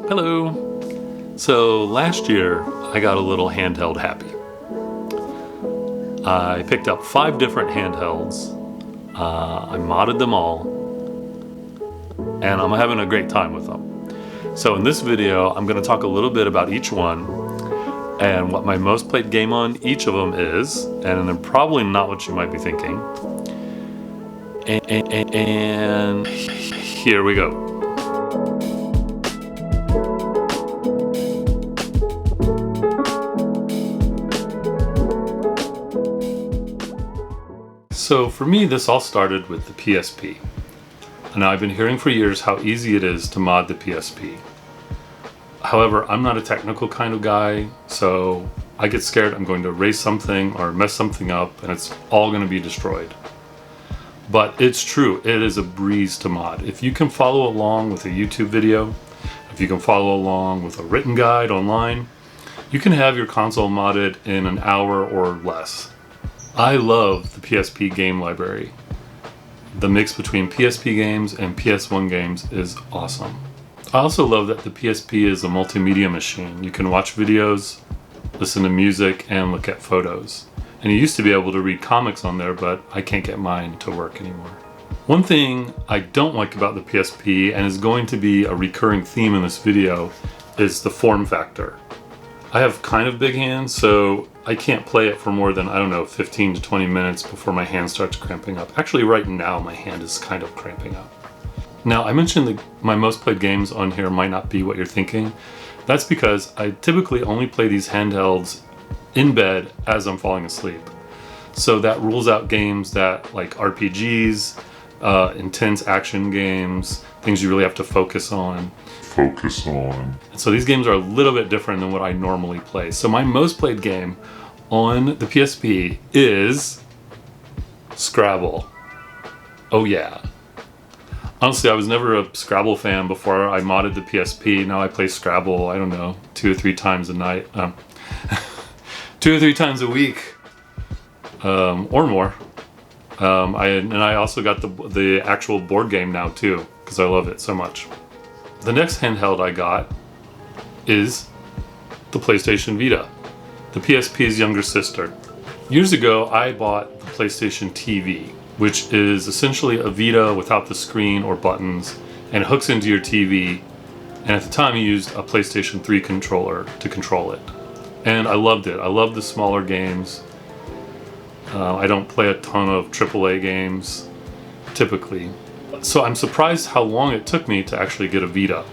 Hello! So last year I got a little handheld happy. I picked up 5 different handhelds, I modded them all, and I'm having a great time with them. So in this video I'm going to talk a little bit about each one and what my most played game on each of them is, and they're probably not what you might be thinking. And here we go. So for me, this all started with the PSP. Now I've been hearing for years how easy it is to mod the PSP. However, I'm not a technical kind of guy, so I get scared I'm going to erase something or mess something up and it's all going to be destroyed. But it's true, it is a breeze to mod. If you can follow along with a YouTube video, if you can follow along with a written guide online, you can have your console modded in an hour or less. I love the PSP game library. The mix between PSP games and PS1 games is awesome. I also love that the PSP is a multimedia machine. You can watch videos, listen to music, and look at photos. And you used to be able to read comics on there, but I can't get mine to work anymore. One thing I don't like about the PSP, and is going to be a recurring theme in this video, is the form factor. I have kind of big hands, so I can't play it for more than, 15 to 20 minutes before my hand starts cramping up. Actually, right now my hand is kind of cramping up. Now, I mentioned that my most played games on here might not be what you're thinking. That's because I typically only play these handhelds in bed as I'm falling asleep. So that rules out games that like RPGs, intense action games, things you really have to focus on. And so these games are a little bit different than what I normally play. So my most played game on the PSP is Scrabble. Oh yeah. Honestly, I was never a Scrabble fan before I modded the PSP. Now I play Scrabble, 2 or 3 times a night. 2 or 3 times a week. Or more. I also got the actual board game now too, because I love it so much. The next handheld I got is the PlayStation Vita, the PSP's younger sister. Years ago, I bought the PlayStation TV, which is essentially a Vita without the screen or buttons, and it hooks into your TV. And at the time, you used a PlayStation 3 controller to control it. And I loved it. I loved the smaller games. I don't play a ton of AAA games, typically. So I'm surprised how long it took me to actually get a Vita.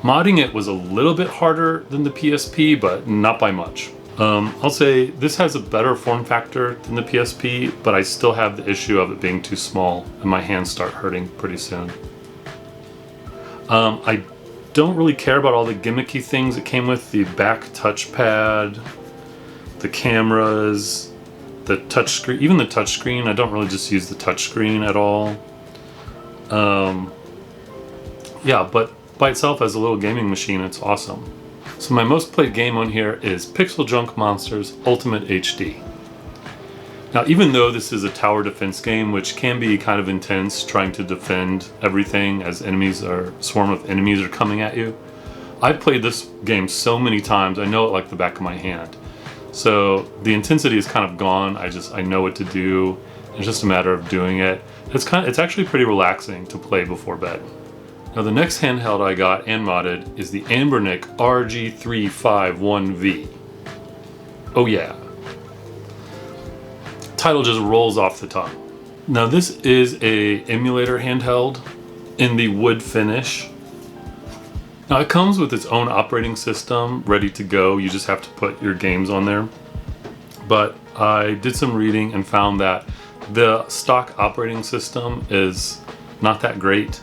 Modding it was a little bit harder than the PSP, but not by much. I'll say this has a better form factor than the PSP, but I still have the issue of it being too small and my hands start hurting pretty soon. I don't really care about all the gimmicky things that came with the back touchpad, the cameras, the touchscreen. Even the touchscreen, I don't really just use the touchscreen at all. Yeah, but by itself as a little gaming machine, it's awesome. So my most played game on here is Pixel Junk Monsters Ultimate HD. Now, even though this is a tower defense game, which can be kind of intense, trying to defend everything as swarm of enemies are coming at you, I've played this game so many times, I know it like the back of my hand. So the intensity is kind of gone. I know what to do. It's just a matter of doing it. It's actually pretty relaxing to play before bed. Now the next handheld I got and modded is the Anbernic RG351V. Oh yeah. Title just rolls off the tongue. Now this is a emulator handheld in the wood finish. Now it comes with its own operating system ready to go. You just have to put your games on there. But I did some reading and found that the stock operating system is not that great.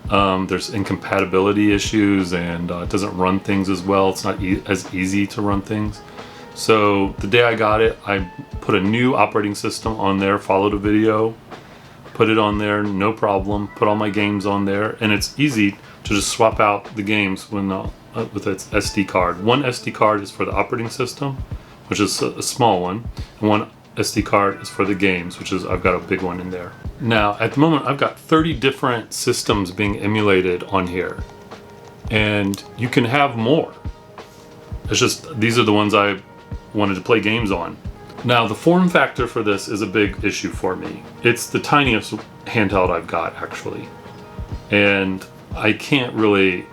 There's incompatibility issues and it doesn't run things as well. It's not as easy to run things. So the day I got it, I put a new operating system on there, followed a video, put it on there, no problem, put all my games on there, and it's easy to just swap out the games with its SD card. One SD card is for the operating system, which is a small one, and one SD card is for the games, which is, I've got a big one in there. Now, at the moment, I've got 30 different systems being emulated on here. and you can have more. It's just, these are the ones I wanted to play games on. Now, the form factor for this is a big issue for me. It's the tiniest handheld I've got, actually. And I can't really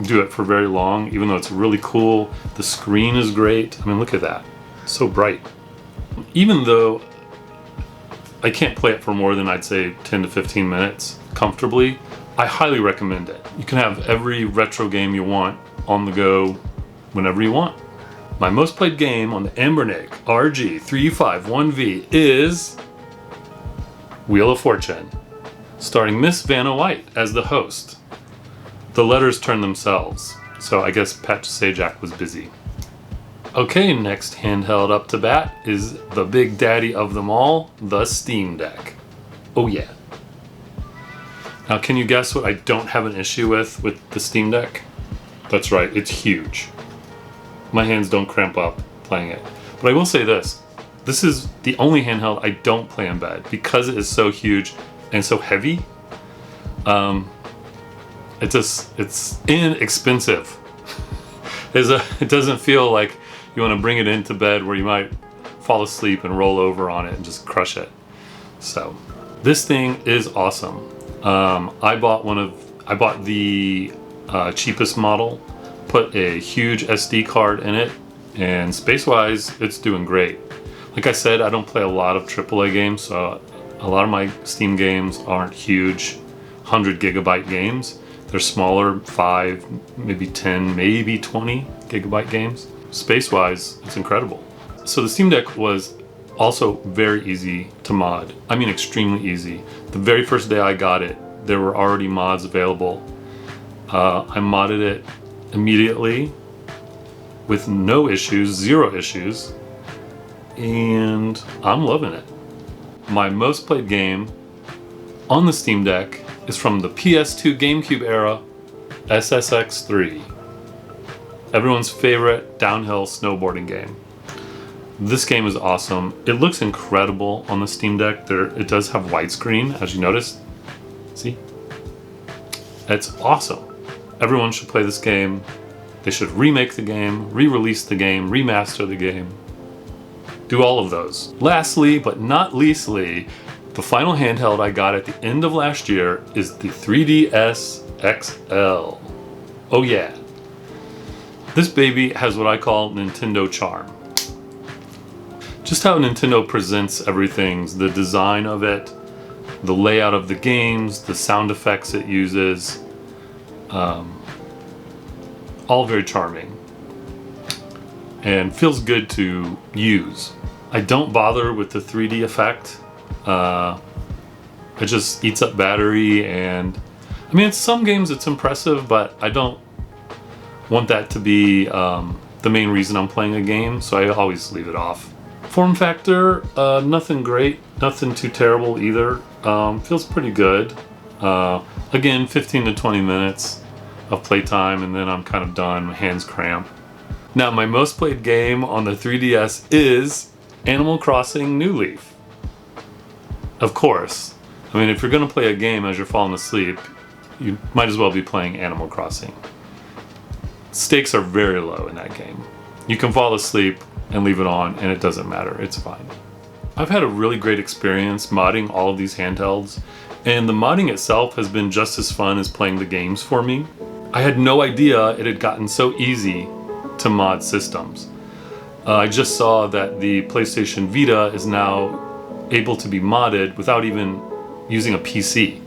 do it for very long, even though it's really cool. The screen is great. I mean, look at that. It's so bright. Even though I can't play it for more than, I'd say, 10 to 15 minutes comfortably, I highly recommend it. You can have every retro game you want on the go whenever you want. My most played game on the Embernic RG351V is Wheel of Fortune, starring Miss Vanna White as the host. The letters turn themselves, so I guess Pat Sajak was busy. Okay, next handheld up to bat is the big daddy of them all, the Steam Deck. Oh yeah. Now, can you guess what I don't have an issue with the Steam Deck? That's right, it's huge. My hands don't cramp up playing it. But I will say this. This is the only handheld I don't play in bed because it is so huge and so heavy. It's inexpensive. It doesn't feel like you want to bring it into bed where you might fall asleep and roll over on it and just crush it. So this thing is awesome. I bought the cheapest model, put a huge SD card in it, and space-wise, it's doing great. Like I said, I don't play a lot of AAA games, so a lot of my Steam games aren't huge 100 gigabyte games. They're smaller, 5, maybe 10, maybe 20 gigabyte games. Space-wise, it's incredible. So the Steam Deck was also very easy to mod. I mean, extremely easy. The very first day I got it, there were already mods available. I modded it immediately with no issues, 0 issues, and I'm loving it. My most played game on the Steam Deck is from the PS2 GameCube era, SSX3. Everyone's favorite downhill snowboarding game. This game is awesome. It looks incredible on the Steam Deck. It does have widescreen, as you noticed. See? It's awesome. Everyone should play this game. They should remake the game, re-release the game, remaster the game. Do all of those. Lastly, but not leastly, the final handheld I got at the end of last year is the 3DS XL. Oh yeah. This baby has what I call Nintendo charm. Just how Nintendo presents everything, the design of it, the layout of the games, the sound effects it uses, all very charming and feels good to use. I don't bother with the 3D effect. It just eats up battery, and I mean, some games it's impressive, but I don't want that to be the main reason I'm playing a game, so I always leave it off. Form factor, nothing great, nothing too terrible either. Feels pretty good. Again, 15 to 20 minutes of playtime, and then I'm kind of done, my hands cramp. Now, my most played game on the 3DS is Animal Crossing New Leaf. Of course. I mean, if you're gonna play a game as you're falling asleep, you might as well be playing Animal Crossing. Stakes are very low in that game. You can fall asleep and leave it on and it doesn't matter, it's fine. I've had a really great experience modding all of these handhelds, and the modding itself has been just as fun as playing the games for me. I had no idea it had gotten so easy to mod systems. I just saw that the PlayStation Vita is now able to be modded without even using a PC,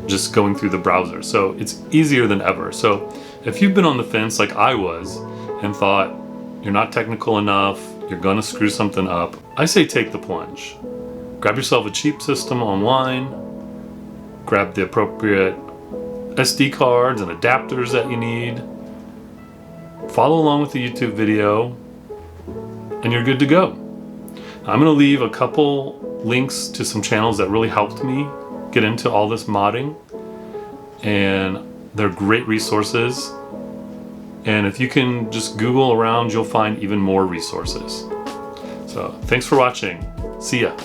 just going through the browser. So it's easier than ever. So if you've been on the fence like I was and thought you're not technical enough, you're gonna screw something up, I say take the plunge. Grab yourself a cheap system online, grab the appropriate SD cards and adapters that you need, follow along with the YouTube video, and you're good to go. I'm gonna leave a couple links to some channels that really helped me get into all this modding, and they're great resources. And if you can just Google around, you'll find even more resources. So thanks for watching. See ya.